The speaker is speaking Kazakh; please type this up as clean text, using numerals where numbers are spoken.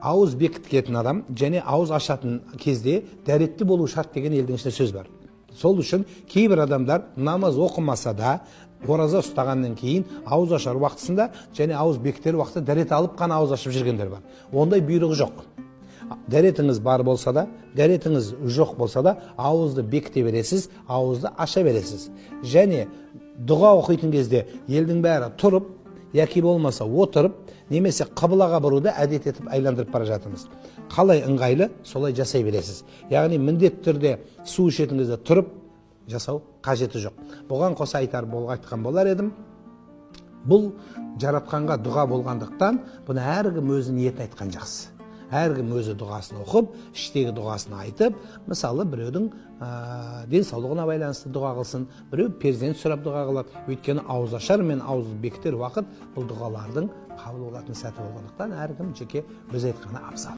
Ауыз бекіткен адам және ауыз ашатын кезде дәретті болу шарт деген елдің ішінде сөз бар. Сол үшін кейбір адамдар намаз оқымаса да, ораза ұстағаннан кейін ауыз ашар уақытысында және ауыз бекітер уақытта дәрет алып қана ауыз ашып жүргендер бар. Ондай бұйрығы жоқ. Дәретіңіз бар болса да, дәретіңіз жоқ болса да, ауызды бекіте бересіз, ауызды аша бересіз. Және дұға оқитын кезде елдің бәрі тұрып, яки болмаса отырып, немесе қыбылаға бұруды әдет етіп айландырып бара жатырмыз. Қалай ыңғайлы, солай жасай бересіз. Яғни міндетті түрде су ішетіңізде тұрып жасау қажеті жоқ. Бұған қоса айтқан болар едім. Бұл жаратқанға дұға болғандықтан, бұны әркім өзі ниетін айтқан жақсы. Әркім өзі дұғасын оқып, іштегі дұғасын айтып, мысалы біреудің денсаулығына байланысты дұға қылсын, біреу перзент сұрап дұға қылады. Өйткені ауыз ашар мен ауыз бекітер уақыт бұл дұғалардың қабыл болатын сәті болғандықтан әркім жеке өз айтқаны абзал.